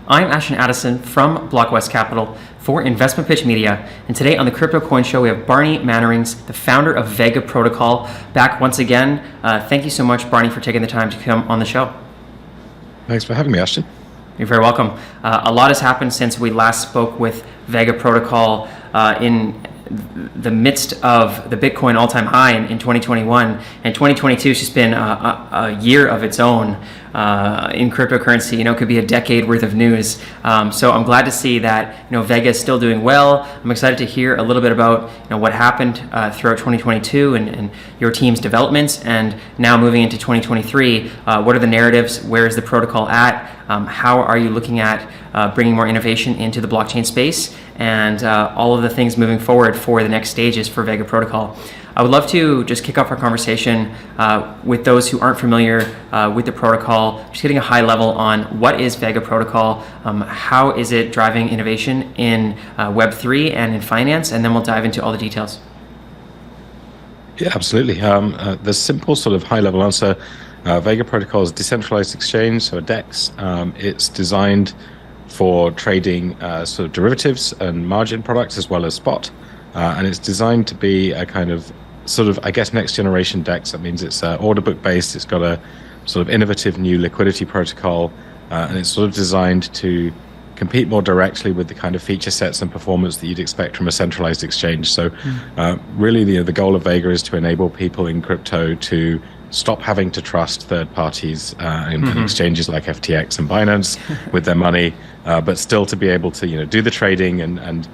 I'm Ashton Addison from Blockwest Capital for Investment Pitch Media, and today on the Crypto Coin Show we have Barney Mannerings, the founder of Vega Protocol, back once again. Thank you so much, Barney, for taking the time to come on the show. Thanks for having me, Ashton. You're very welcome. A lot has happened since we last spoke with Vega Protocol in the midst of the Bitcoin all-time high in 2021, and 2022 has just been a year of its own in cryptocurrency. It could be a decade worth of news. So I'm glad to see that Vega is still doing well. I'm excited to hear a little bit about what happened throughout 2022 and your team's developments, and now moving into 2023. What are the narratives? Where is the protocol at? How are you looking at bringing more innovation into the blockchain space, and all of the things moving forward for the next stages for Vega Protocol? I would love to just kick off our conversation with those who aren't familiar with the protocol, just getting a high level on what is Vega Protocol, how is it driving innovation in Web3 and in finance, and then we'll dive into all the details. Yeah, absolutely. The simple sort of high-level answer, Vega Protocol is a decentralized exchange, so a DEX. It's designed for trading sort of derivatives and margin products as well as spot. And it's designed to be a kind of sort of, I guess, next generation DEX. That means it's order book based. It's got a sort of innovative new liquidity protocol, and it's sort of designed to compete more directly with the kind of feature sets and performance that you'd expect from a centralized exchange. So really the goal of Vega is to enable people in crypto to stop having to trust third parties in exchanges like FTX and Binance with their money, but still to be able to do the trading and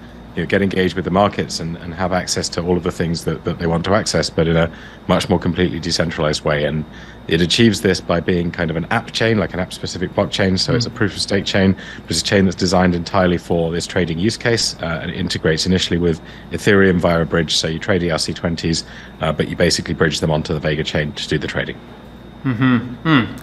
get engaged with the markets and have access to all of the things that they want to access, but in a much more completely decentralized way. And it achieves this by being kind of an app chain, like an app-specific blockchain. So it's a proof-of-stake chain, but it's a chain that's designed entirely for this trading use case, and it integrates initially with Ethereum via a bridge. So you trade ERC20s, but you basically bridge them onto the Vega chain to do the trading.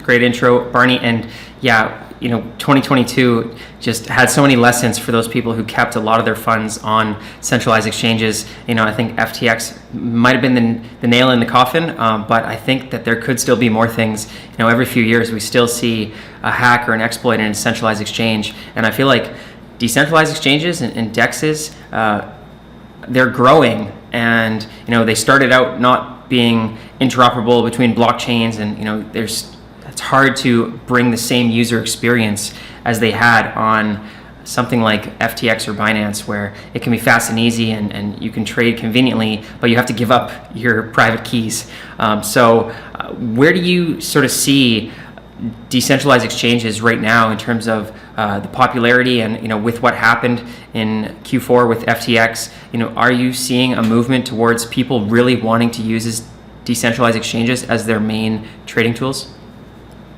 Great intro, Barney. And yeah, 2022 just had so many lessons for those people who kept a lot of their funds on centralized exchanges. I think FTX might have been the nail in the coffin, but I think that there could still be more things. Every few years we still see a hack or an exploit in a centralized exchange, and I feel like decentralized exchanges and DEXs, they're growing, and they started out not being interoperable between blockchains, and it's hard to bring the same user experience as they had on something like FTX or Binance, where it can be fast and easy and you can trade conveniently, but you have to give up your private keys. So where do you sort of see decentralized exchanges right now in terms of the popularity and with what happened in Q4 with FTX? Are you seeing a movement towards people really wanting to use these decentralized exchanges as their main trading tools?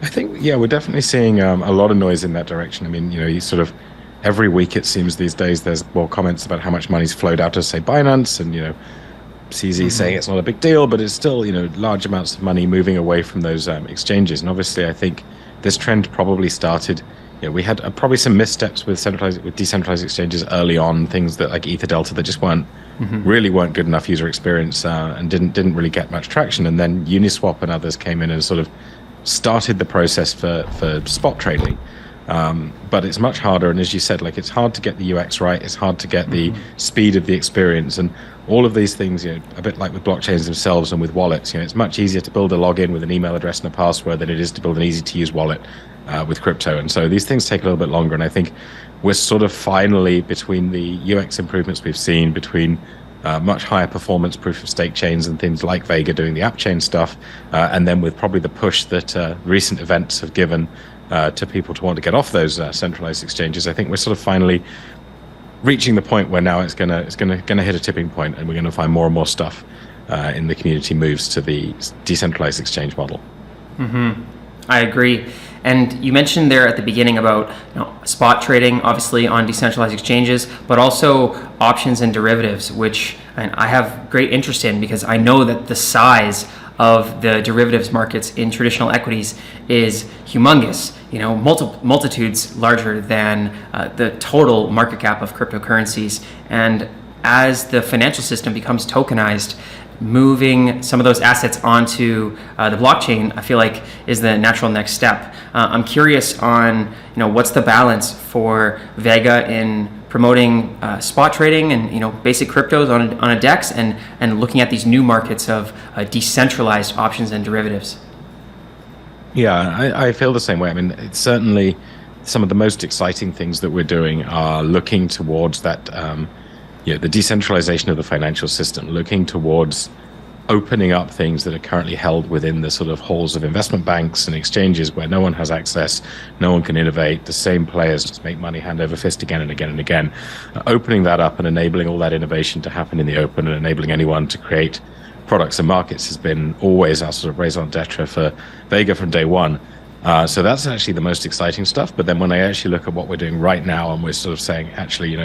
I think, yeah, we're definitely seeing a lot of noise in that direction. I mean, you sort of every week it seems these days there's more comments about how much money's flowed out to, say, Binance, and CZ saying it's not a big deal, but it's still large amounts of money moving away from those exchanges. And obviously, I think this trend probably started. We had probably some missteps with decentralized exchanges early on, things that like EtherDelta that just weren't good enough user experience and didn't really get much traction. And then Uniswap and others came in and sort of started the process for spot trading. But it's much harder, and as you said, it's hard to get the UX right, it's hard to get the speed of the experience, and all of these things, a bit like with blockchains themselves and with wallets, it's much easier to build a login with an email address and a password than it is to build an easy-to-use wallet with crypto. And so these things take a little bit longer, and I think we're sort of finally, between the UX improvements we've seen, between much higher performance proof-of-stake chains and things like Vega doing the app chain stuff, and then with probably the push that recent events have given to people to want to get off those centralized exchanges, I think we're sort of finally reaching the point where now it's gonna hit a tipping point, and we're gonna find more and more stuff in the community moves to the decentralized exchange model. I agree. And you mentioned there at the beginning about spot trading, obviously on decentralized exchanges, but also options and derivatives, which I have great interest in because I know that the size of the derivatives markets in traditional equities is humongous, multitudes larger than the total market cap of cryptocurrencies. And as the financial system becomes tokenized, moving some of those assets onto the blockchain, I feel like is the natural next step. I'm curious on, what's the balance for Vega in promoting spot trading and basic cryptos on a DEX and looking at these new markets of decentralized options and derivatives. Yeah, I feel the same way. I mean, it's certainly some of the most exciting things that we're doing are looking towards that, the decentralization of the financial system, looking towards opening up things that are currently held within the sort of halls of investment banks and exchanges where no one has access, no one can innovate, the same players just make money hand over fist again and again and again. Opening that up and enabling all that innovation to happen in the open and enabling anyone to create products and markets has been always our sort of raison d'etre for Vega from day one. So that's actually the most exciting stuff. But then when I actually look at what we're doing right now, and we're sort of saying, actually,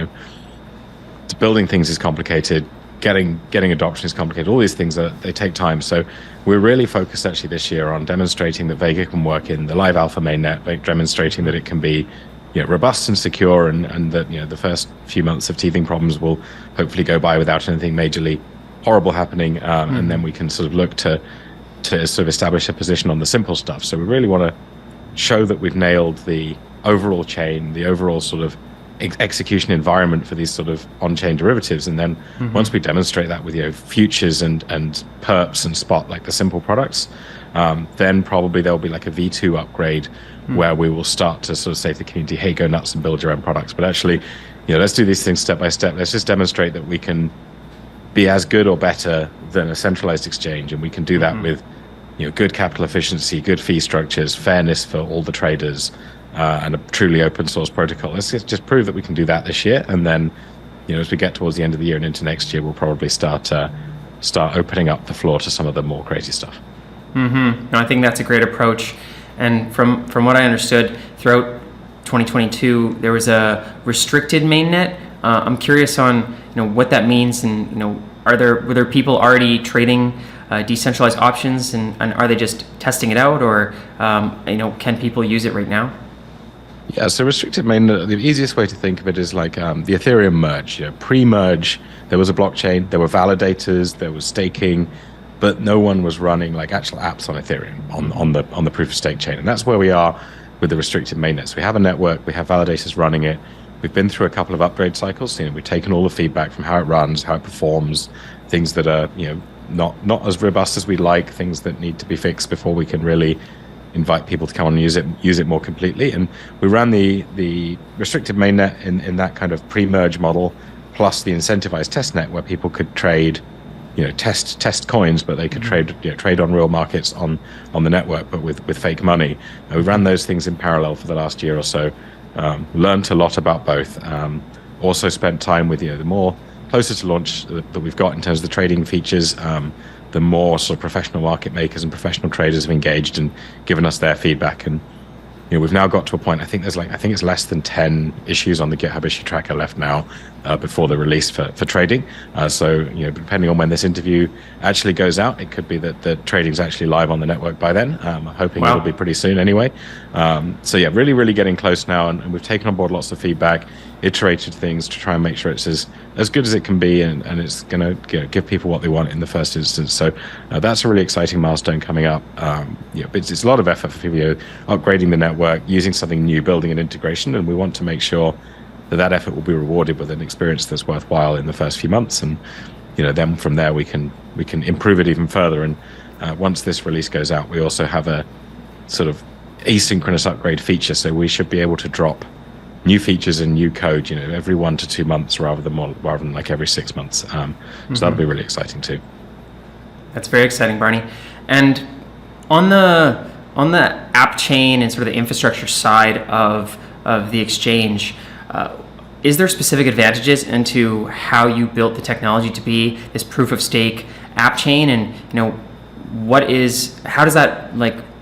building things is complicated, getting adoption is complicated, all these things, they take time. So we're really focused actually this year on demonstrating that Vega can work in the live alpha mainnet, demonstrating that it can be robust and secure, and that the first few months of teething problems will hopefully go by without anything majorly horrible happening, and then we can sort of look to sort of establish a position on the simple stuff. So we really want to show that we've nailed the overall chain, the overall sort of execution environment for these sort of on-chain derivatives, and then once we demonstrate that with futures and perps and spot, like the simple products, then probably there'll be like a V2 upgrade where we will start to sort of say to the community, hey, go nuts and build your own products. But actually, let's do these things step by step. Let's just demonstrate that we can be as good or better than a centralized exchange, and we can do that with good capital efficiency, good fee structures, fairness for all the traders, and a truly open source protocol. Let's just prove that we can do that this year, and then as we get towards the end of the year and into next year, we'll probably start opening up the floor to some of the more crazy stuff. No, I think that's a great approach. And from what I understood, throughout 2022 there was a restricted mainnet. I'm curious on what that means, and were there people already trading decentralized options, and are they just testing it out, or can people use it right now? Yeah, so restricted mainnet, the easiest way to think of it is like the Ethereum merge. Pre-merge, there was a blockchain, there were validators, there was staking, but no one was running like actual apps on Ethereum on the proof of stake chain. And that's where we are with the restricted mainnets. We have a network, we have validators running it. We've been through a couple of upgrade cycles. We've taken all the feedback from how it runs, how it performs, things that are not as robust as we like, things that need to be fixed before we can really invite people to come on and use it more completely. And we ran the restricted mainnet in that kind of pre-merge model, plus the incentivized testnet where people could trade, test coins, but they could trade on real markets on the network, but with fake money. And we ran those things in parallel for the last year or so. Learned a lot about both. Also spent time with the more closer to launch that we've got in terms of the trading features. The more sort of professional market makers and professional traders have engaged and given us their feedback, and we've now got to a point. I think it's less than 10 issues on the GitHub issue tracker left now before the release for trading. So depending on when this interview actually goes out, it could be that the trading's actually live on the network by then. I'm hoping it'll be pretty soon anyway. So yeah, really getting close now, and we've taken on board lots of feedback, iterated things to try and make sure it's as good as it can be, and it's going to give people what they want in the first instance. So that's a really exciting milestone coming up. It's a lot of effort for people upgrading the network, using something new, building an integration, and we want to make sure that effort will be rewarded with an experience that's worthwhile in the first few months, and then from there we can improve it even further. And once this release goes out, we also have a sort of asynchronous upgrade feature, so we should be able to drop new features and new code every 1 to 2 months rather than like every 6 months. So that'll be really exciting too. That's very exciting, Barney. And on the app chain and sort of the infrastructure side of the exchange, is there specific advantages into how you built the technology to be this proof of stake app chain? And how does that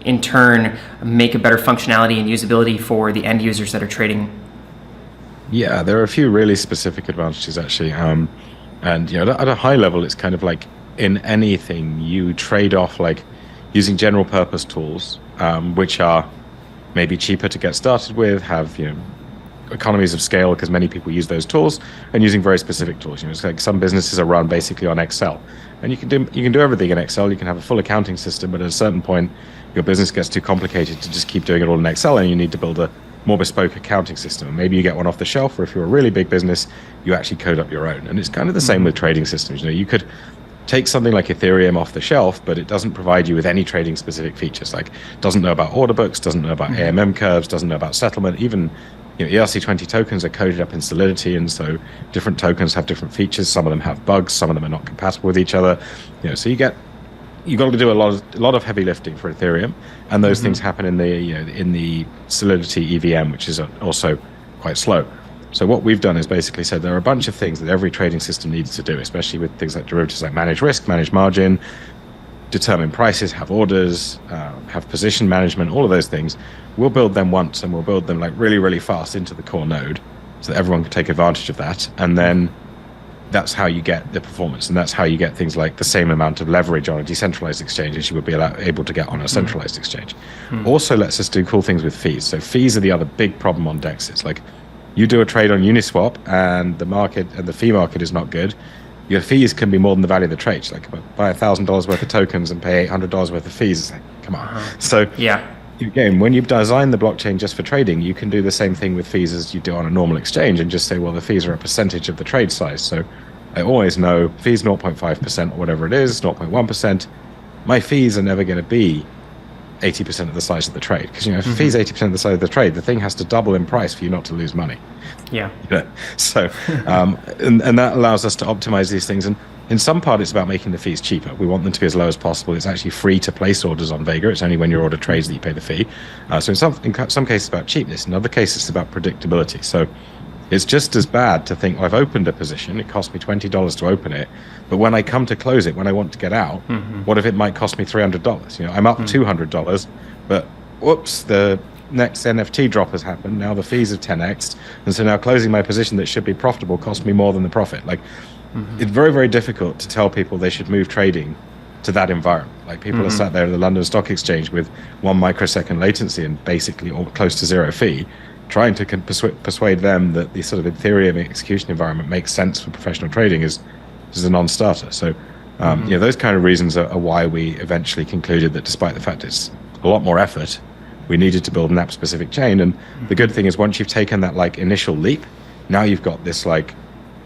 in turn make a better functionality and usability for the end users that are trading? Yeah, there are a few really specific advantages actually. And at a high level, it's kind of like in anything you trade off using general purpose tools, which are maybe cheaper to get started with, have economies of scale because many people use those tools and using very specific tools. You know, it's like some businesses are run basically on Excel, and you can do everything in Excel. You can have a full accounting system, but at a certain point, your business gets too complicated to just keep doing it all in Excel, and you need to build a more bespoke accounting system. And maybe you get one off the shelf, or if you're a really big business, you actually code up your own. And it's kind of the same with trading systems. You know, you could take something like Ethereum off the shelf, but it doesn't provide you with any trading specific features. Like, doesn't know about order books, doesn't know about AMM curves, doesn't know about settlement. Even, you know, ERC20 tokens are coded up in Solidity, and so different tokens have different features. Some of them have bugs, some of them are not compatible with each other. You know, so you've got to do a lot of heavy lifting for Ethereum, and those things happen in the Solidity EVM, which is also quite slow. So what we've done is basically said there are a bunch of things that every trading system needs to do, especially with things like derivatives, like manage risk, manage margin, determine prices, have orders, have position management, all of those things. We'll build them once, and we'll build them like really, really fast into the core node so that everyone can take advantage of that. And then that's how you get the performance, and that's how you get things like the same amount of leverage on a decentralized exchange as you would be able to get on a centralized exchange. Also lets us do cool things with fees. So fees are the other big problem on DEXs. Like, you do a trade on Uniswap and the market and the fee market is not good, your fees can be more than the value of the trade. Like, buy $1,000 worth of tokens and pay $800 worth of fees. It's like, come on. So again, when you've designed the blockchain just for trading, you can do the same thing with fees as you do on a normal exchange and just say, well, the fees are a percentage of the trade size. So I always know fees 0.5% or whatever it is, 0.1%. My fees are never going to be 80% of the size of the trade, because, you know, if fees 80% of the size of the trade, the thing has to double in price for you not to lose money. You know? So and that allows us to optimize these things, and in some part it's about making the fees cheaper. We want them to be as low as possible. It's actually free to place orders on Vega. It's only when your order trades that you pay the fee. So in some cases it's about cheapness, in other cases it's about predictability. So it's just as bad to think, well, I've opened a position, it cost me $20 to open it, but when I come to close it, when I want to get out, what if it might cost me $300? You know, I'm up $200, but whoops, the next NFT drop has happened. Now the fees have 10x, and so now closing my position that should be profitable cost me more than the profit. Like, it's very, very difficult to tell people they should move trading to that environment. Like, people are sat there at the London Stock Exchange with 1 microsecond latency and basically all close to zero fee, trying to persuade them that the sort of Ethereum execution environment makes sense for professional trading is a non-starter. So, you know, those kind of reasons are why we eventually concluded that despite the fact it's a lot more effort, we needed to build an app-specific chain. And the good thing is, once you've taken that like initial leap, now you've got this like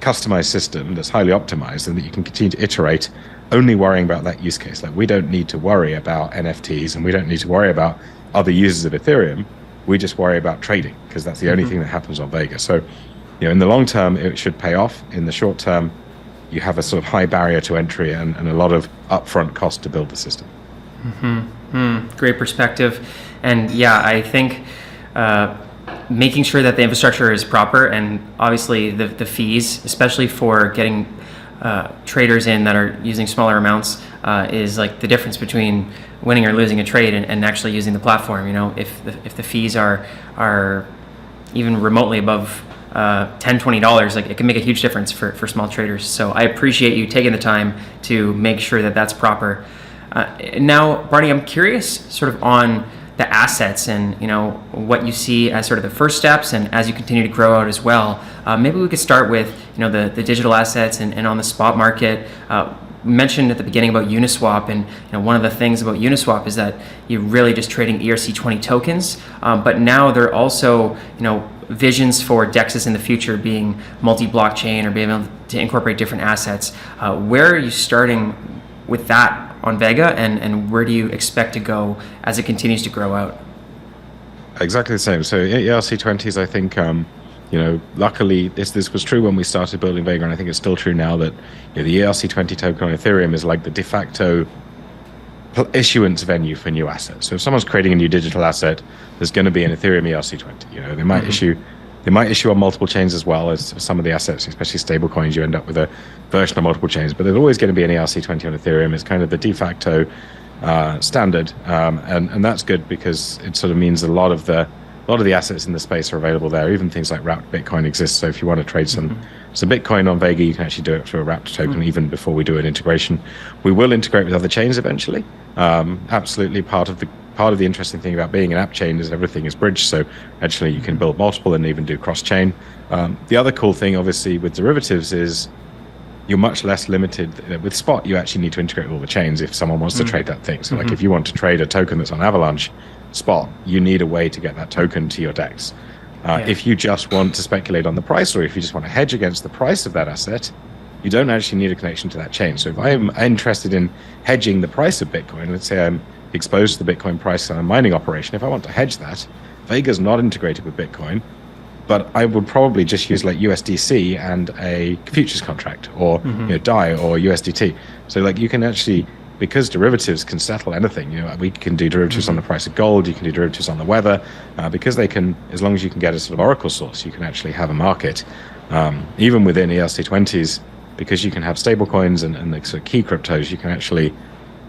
customized system that's highly optimized and that you can continue to iterate, only worrying about that use case. Like, we don't need to worry about NFTs, and we don't need to worry about other users of Ethereum. We just worry about trading, because that's the only thing that happens on Vega. So, you know, in the long term, it should pay off. In the short term, you have a sort of high barrier to entry and a lot of upfront cost to build the system. Great perspective. And yeah, I think making sure that the infrastructure is proper, and obviously the fees, especially for getting traders in that are using smaller amounts, is like the difference between winning or losing a trade and actually using the platform. You know, if the fees are even remotely above $10, $20, like, it can make a huge difference for small traders. So I appreciate you taking the time to make sure that that's proper. Now, Barney, I'm curious sort of on the assets and, you know, what you see as sort of the first steps, and as you continue to grow out as well. Maybe we could start with, you know, the digital assets and on the spot market. Mentioned at the beginning about Uniswap, and, you know, one of the things about Uniswap is that you're really just trading ERC20 tokens, but now there are also, you know, visions for DEXs in the future being multi-blockchain or being able to incorporate different assets. Where are you starting with that on Vega, and where do you expect to go as it continues to grow out? Exactly the same. So ERC20s, I think, you know, luckily this was true when we started building Vega, and I think it's still true now, that, you know, the ERC20 token on Ethereum is like the de facto issuance venue for new assets. So if someone's creating a new digital asset, there's going to be an Ethereum ERC20. You know, they might issue on multiple chains as well as some of the assets, especially stable coins. You end up with a version of multiple chains, but there's always going to be an ERC20 on Ethereum. It's kind of the de facto standard, and that's good, because it sort of means a lot of the assets in the space are available there. Even things like wrapped Bitcoin exists. So if you want to trade some Bitcoin on Vega, you can actually do it through a wrapped token, even before we do an integration. We will integrate with other chains eventually. Absolutely part of part of the interesting thing about being an app chain is everything is bridged. So actually you can build multiple and even do cross chain. The other cool thing, obviously, with derivatives is you're much less limited. With spot, you actually need to integrate all the chains if someone wants to trade that thing. So like if you want to trade a token that's on Avalanche spot, you need a way to get that token to your DEX. If you just want to speculate on the price, or if you just want to hedge against the price of that asset, you don't actually need a connection to that chain. So if I'm interested in hedging the price of Bitcoin, let's say I'm exposed to the Bitcoin price on a mining operation, if I want to hedge that, Vega's not integrated with Bitcoin, but I would probably just use like USDC and a futures contract, or DAI or USDT. So like you can actually, because derivatives can settle anything, we can do derivatives on the price of gold, you can do derivatives on the weather, because they can, as long as you can get a sort of oracle source, you can actually have a market. Even within ERC20s, because you can have stable coins and the sort of key cryptos, you can actually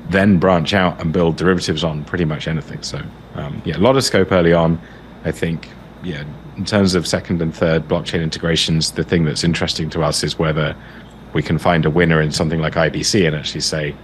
then branch out and build derivatives on pretty much anything. So a lot of scope early on. I think, in terms of second and third blockchain integrations, the thing that's interesting to us is whether we can find a winner in something like IBC and actually say,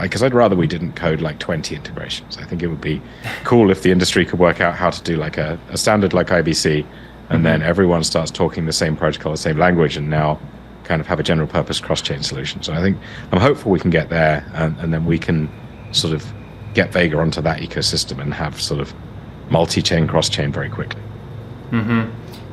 because I'd rather we didn't code like 20 integrations. I think it would be cool if the industry could work out how to do like a standard like IBC, and then everyone starts talking the same protocol, the same language, and now kind of have a general purpose cross-chain solution. So I think I'm hopeful we can get there, and then we can sort of get Vega onto that ecosystem and have sort of multi-chain, cross-chain very quickly.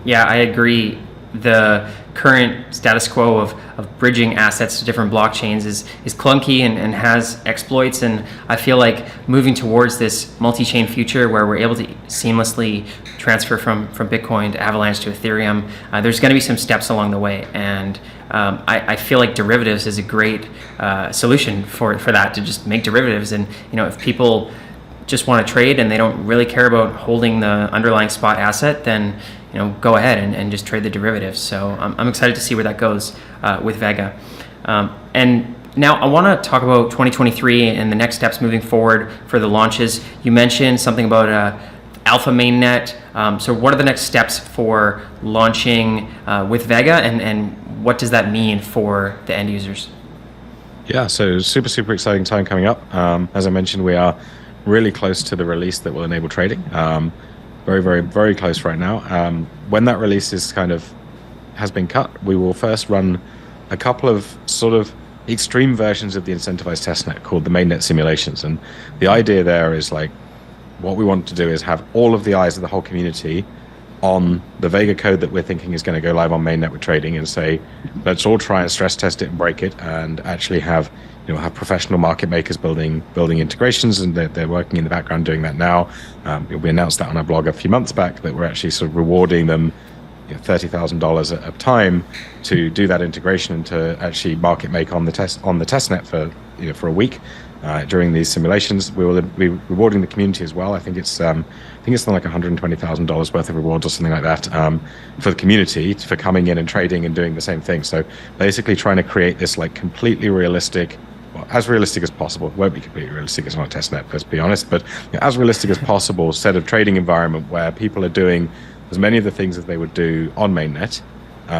Yeah, I agree. The current status quo of bridging assets to different blockchains is clunky and has exploits, and I feel like moving towards this multi-chain future where we're able to seamlessly transfer from Bitcoin to Avalanche to Ethereum, there's going to be some steps along the way, and I feel like derivatives is a great solution for that, to just make derivatives. And if people just want to trade and they don't really care about holding the underlying spot asset, then go ahead and just trade the derivatives. So I'm excited to see where that goes with Vega. And now I want to talk about 2023 and the next steps moving forward for the launches. You mentioned something about alpha mainnet. So what are the next steps for launching with Vega, and what does that mean for the end users? Yeah, so super exciting time coming up. As I mentioned, we are really close to the release that will enable trading. Very close right now. When that release has been cut, we will first run a couple of sort of extreme versions of the incentivized testnet called the mainnet simulations. And the idea there is like, what we want to do is have all of the eyes of the whole community on the Vega code that we're thinking is going to go live on mainnet with trading, and say, let's all try and stress test it and break it, and actually have professional market makers building integrations, and they're working in the background doing that now. We announced that on our blog a few months back, that we're actually sort of rewarding them $30,000 a time to do that integration and to actually market make on the testnet for a week during these simulations. We will be rewarding the community as well. I think it's something like $120,000 worth of rewards or something like that for the community for coming in and trading and doing the same thing. So basically trying to create this like completely realistic, well, as realistic as possible. It won't be completely realistic, it's not a testnet, let's be honest, but as realistic as possible set of trading environment where people are doing as many of the things that they would do on mainnet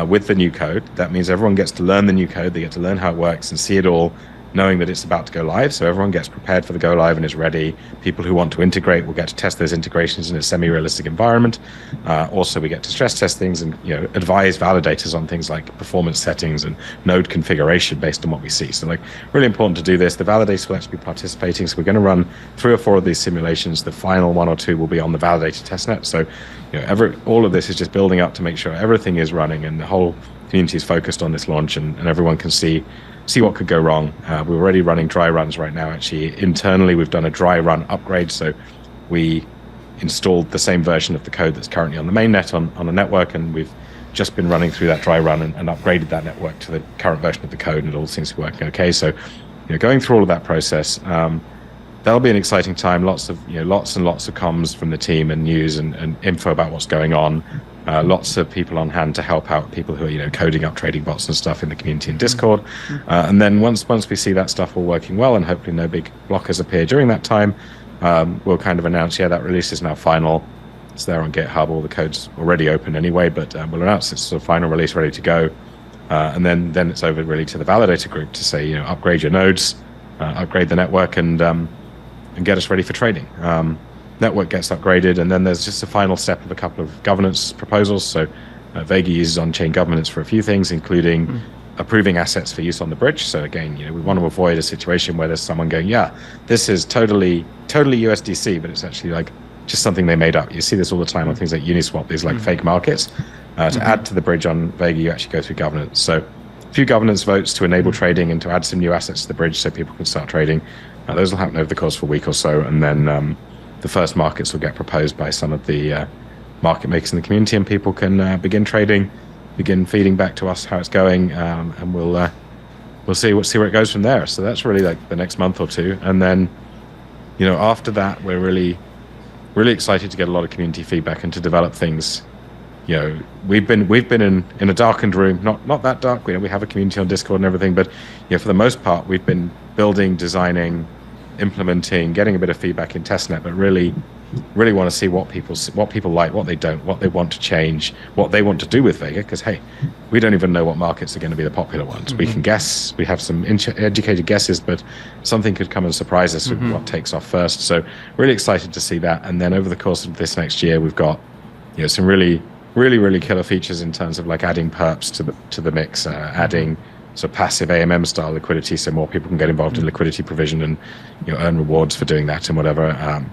with the new code. That means everyone gets to learn the new code, they get to learn how it works and see it all, knowing that it's about to go live. So everyone gets prepared for the go live and is ready. People who want to integrate will get to test those integrations in a semi-realistic environment. Also, we get to stress test things and advise validators on things like performance settings and node configuration based on what we see. So like really important to do this. The validators will actually be participating. So we're going to run 3 or 4 of these simulations. The final 1 or 2 will be on the validator testnet. So all of this is just building up to make sure everything is running and the whole community is focused on this launch, and everyone can see what could go wrong. We're already running dry runs right now. Actually, internally, we've done a dry run upgrade. So we installed the same version of the code that's currently on the mainnet on a network, and we've just been running through that dry run and upgraded that network to the current version of the code, and it all seems to be working okay. So going through all of that process, that'll be an exciting time. Lots and lots of comms from the team and news and info about what's going on. Lots of people on hand to help out people who are coding up trading bots and stuff in the community and Discord. And then once we see that stuff all working well, and hopefully no big blockers appear during that time, we'll kind of announce, that release is now final. It's there on GitHub. All the code's already open anyway, but we'll announce it's the final release ready to go. And then it's over really to the validator group to say, upgrade your nodes, upgrade the network, and get us ready for trading. Network gets upgraded, and then there's just a final step of a couple of governance proposals. So Vega uses on-chain governance for a few things, including approving assets for use on the bridge. So again, we want to avoid a situation where there's someone going, yeah, this is totally USDC, but it's actually like just something they made up. You see this all the time on things like Uniswap, these like fake markets. To add to the bridge on Vega, you actually go through governance. So a few governance votes to enable trading and to add some new assets to the bridge so people can start trading. Those will happen over the course of a week or so, and then the first markets will get proposed by some of the market makers in the community, and people can begin trading, begin feeding back to us how it's going, and we'll see where it goes from there. So that's really like the next month or two, and then after that we're really excited to get a lot of community feedback and to develop things. We've been in a darkened room, not that dark. We have a community on Discord and everything, but for the most part we've been building, designing, implementing, getting a bit of feedback in testnet, but really want to see what people like, what they don't, what they want to change, what they want to do with Vega. Because hey, we don't even know what markets are going to be the popular ones. We can guess, we have some educated guesses, but something could come and surprise us with what takes off first. So really excited to see that. And then over the course of this next year, we've got some really killer features in terms of like adding perps to the mix, adding sort of passive AMM style liquidity, so more people can get involved in liquidity provision and earn rewards for doing that and whatever.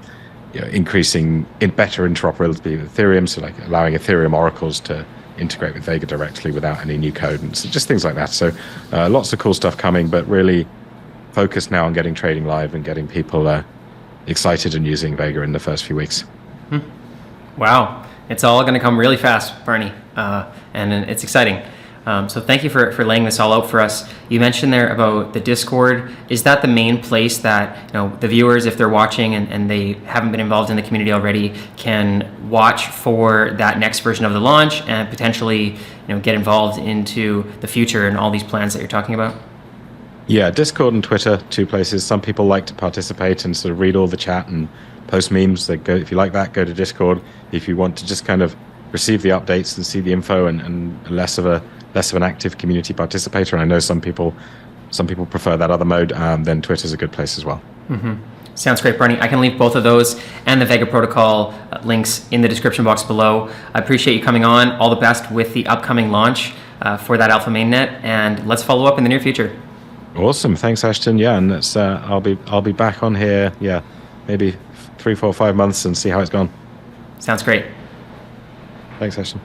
Increasing in better interoperability with Ethereum, so like allowing Ethereum oracles to integrate with Vega directly without any new code, and so just things like that. So lots of cool stuff coming, but really focused now on getting trading live and getting people excited and using Vega in the first few weeks. Wow, it's all going to come really fast, Barney, and it's exciting. So thank you for laying this all out for us. You mentioned there about the Discord. Is that the main place that the viewers, if they're watching and they haven't been involved in the community already, can watch for that next version of the launch and potentially get involved into the future and all these plans that you're talking about? Yeah, Discord and Twitter, two places. Some people like to participate and sort of read all the chat and post memes. They go, if you like that, go to Discord. If you want to just kind of receive the updates and see the info and less of an active community participator, and I know some people prefer that other mode, then Twitter's a good place as well. Sounds great, Barney. I can leave both of those and the Vega protocol links in the description box below. I appreciate you coming on. All the best with the upcoming launch for that alpha mainnet, and let's follow up in the near future. Awesome, thanks, Ashton. Yeah, and that's I'll be back on here. Yeah, maybe 3, 4, 5 months and see how it's gone. Sounds great. Thanks, Ashton.